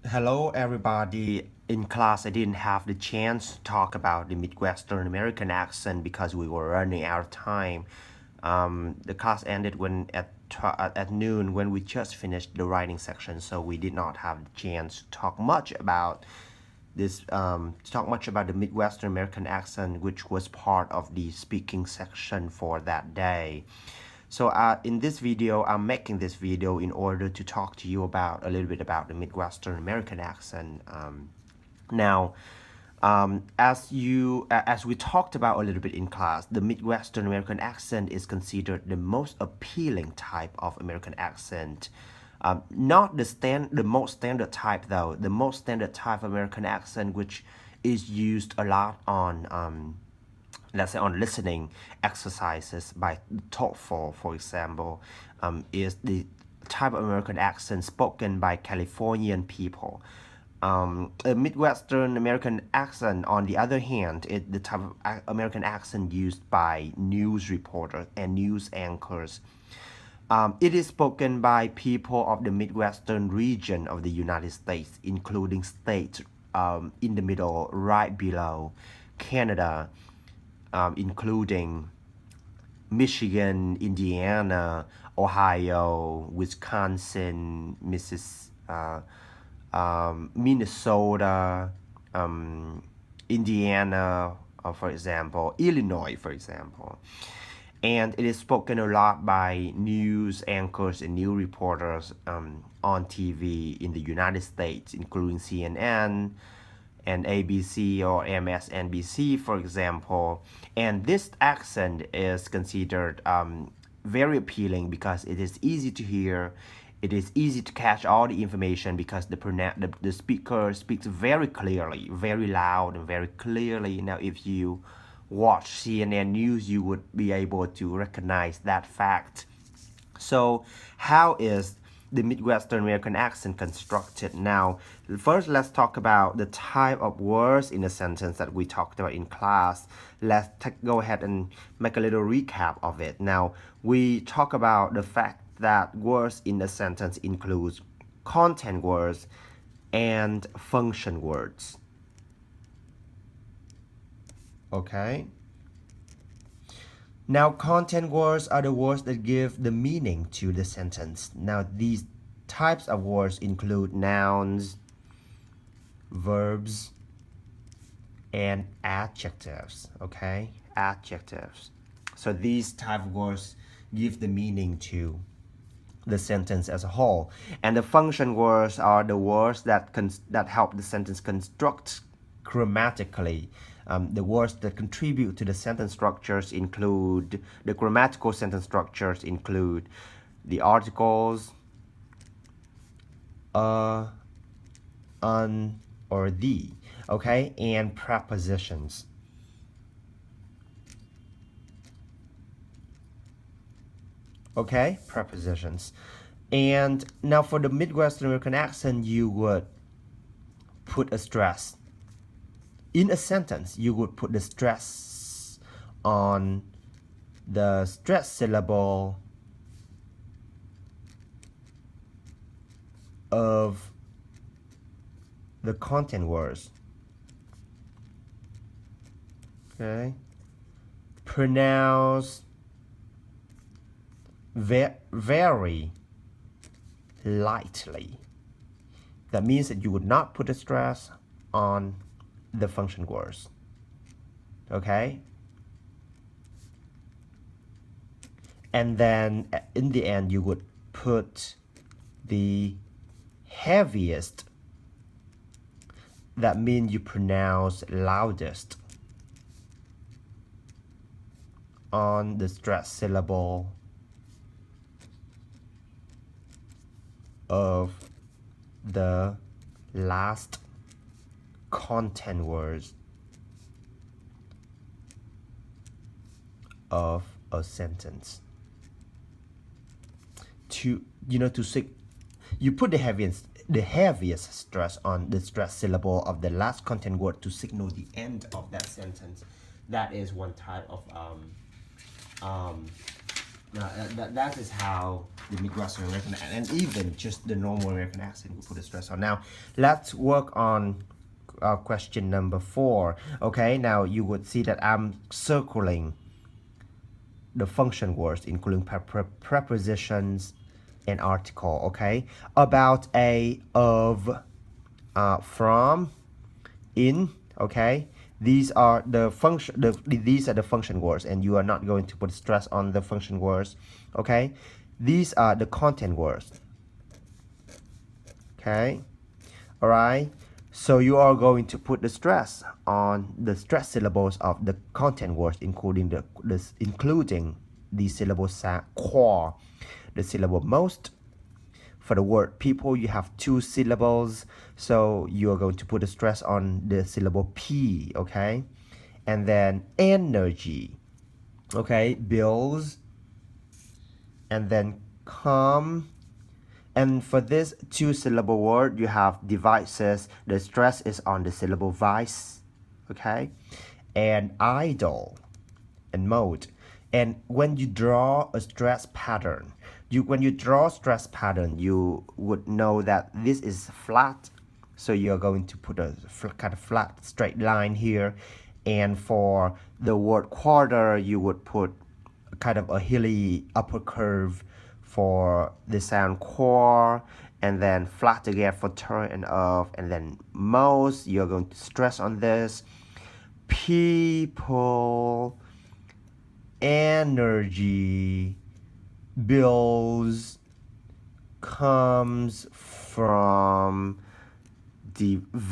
Hello, everybody. In class, I didn't have the chance to talk about the Midwestern American accent because we were running out of time. The class ended at noon when we just finished the writing section, so we did not have the chance to talk much about the Midwestern American accent, which was part of the speaking section for that day. So in this video, I'm making this video in order to talk to you about a little bit about the Midwestern American accent. Now, as we talked about a little bit in class, the Midwestern American accent is considered the most appealing type of American accent. Not the most standard type though. The most standard type of American accent, which is used a lot on let's say on listening exercises by TOEFL, for example, is the type of American accent spoken by Californian people. A Midwestern American accent, on the other hand, is the type of American accent used by news reporters and news anchors. It is spoken by people of the Midwestern region of the United States, including states in the middle, right below Canada, including Michigan, Indiana, Ohio, Wisconsin, Minnesota, Indiana, for example, Illinois, for example. And it is spoken a lot by news anchors and news reporters on TV in the United States, including CNN and ABC or MSNBC, for example. And this accent is considered very appealing because it is easy to hear. It is easy to catch all the information because the speaker speaks very clearly, very loud and very clearly. Now, if you watch CNN News, you would be able to recognize that fact. So, how is the Midwestern American accent constructed? Now, first, let's talk about the type of words in a sentence that we talked about in class. Let's go ahead and make a little recap of it. Now, we talk about the fact that words in a sentence includes content words and function words. Okay? Now, content words are the words that give the meaning to the sentence. Now, these types of words include nouns, verbs, and adjectives. Okay? Adjectives. So these type of words give the meaning to the sentence as a whole. And the function words are the words that help the sentence construct grammatically. The words that contribute to the sentence structures include the grammatical sentence structures include the articles, an, or the, okay, and prepositions. Okay, prepositions. And now for the Midwestern American accent, you would put a stress. In a sentence, you would put the stress on the stress syllable of the content words. Okay. Pronounce very lightly. That means that you would not put a stress on the function words. Okay? And then in the end, you would put the heaviest. That means you pronounce loudest on the stress syllable of the last content words of a sentence. You put the heaviest stress on the stress syllable of the last content word to signal the end of that sentence. That is one type of That is how the Midwestern American and even just the normal American accent will put a stress on. Now, let's work on question number 4. Okay, now you would see that I'm circling the function words, including prepositions and article. Okay, about, a, of, from, in. Okay, these are the function. These are the function words, and you are not going to put stress on the function words. Okay, these are the content words. Okay, all right. So you are going to put the stress on the stress syllables of the content words, including the syllable core, the syllable most. For the word people, you have 2 syllables, so you are going to put a stress on the syllable P, okay? And then energy, okay? Bills, and then come. And for this 2 syllable word, you have devices. The stress is on the syllable vice, okay? And idle and mode. And when you draw a stress pattern, when you draw stress pattern, you would know that this is flat. So you're going to put a kind of flat straight line here. And for the word quarter, you would put kind of a hilly upper curve for the sound core, and then flat again for turn and of, and then most, you're going to stress on this. People, energy, bills, comes from, devices,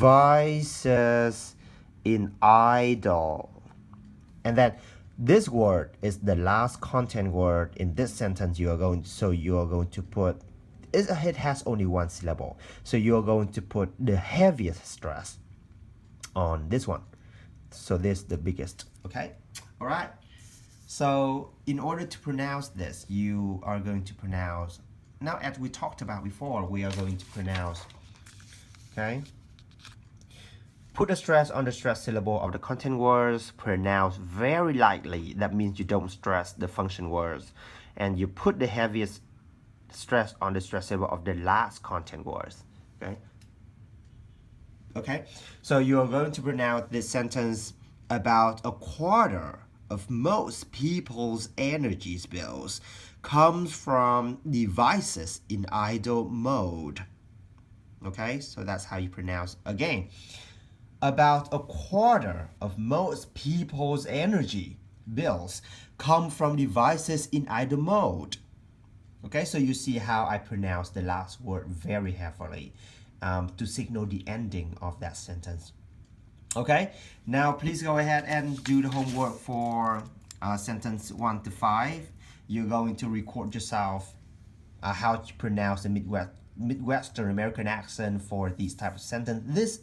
in idle. And then this word is the last content word in this sentence. You are going to put, it has only 1 syllable, so you are going to put the heaviest stress on this one. So this is the biggest. Okay, all right. So in order to pronounce this, you are going to pronounce, now as we talked about before, we are going to pronounce, okay? Put a stress on the stress syllable of the content words, pronounce very lightly. That means you don't stress the function words. And you put the heaviest stress on the stress syllable of the last content words, okay? Okay, so you are going to pronounce this sentence: about a quarter of most people's energy bills comes from devices in idle mode. Okay, so that's how you pronounce again. About a quarter of most people's energy bills come from devices in idle mode. Okay, so you see how I pronounce the last word very heavily to signal the ending of that sentence. Okay, now please go ahead and do the homework for sentence 1 to 5. You're going to record yourself how to pronounce the Midwestern American accent for these type of sentence. This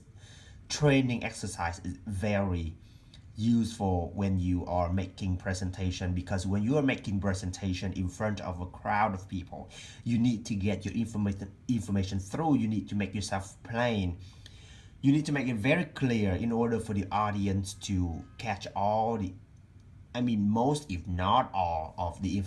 training exercise is very useful when you are making presentation, because when you are making presentation in front of a crowd of people, you need to get your information through. You need to make yourself plain. You need to make it very clear in order for the audience to catch all the, most if not all of the information